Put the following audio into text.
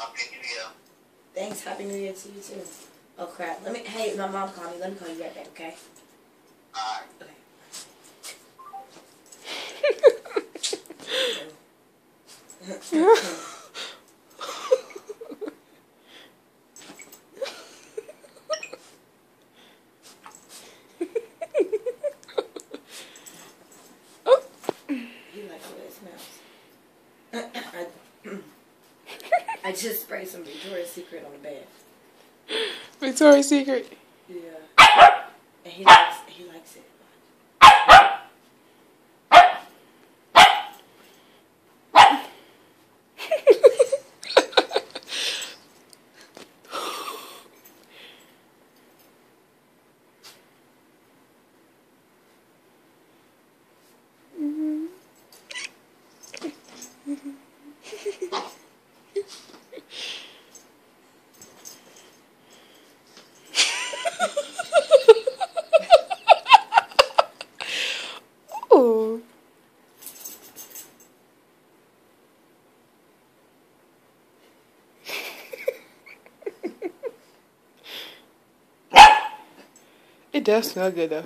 Happy New Year. Thanks. Happy New Year to you too. Oh crap. Hey, my mom called me. Let me call you right back, okay? Alright. Okay. You like the way it smells. I just sprayed some Victoria's Secret on the bed. Victoria's Secret? Yeah. And he likes it. Ooh. It does smell good though.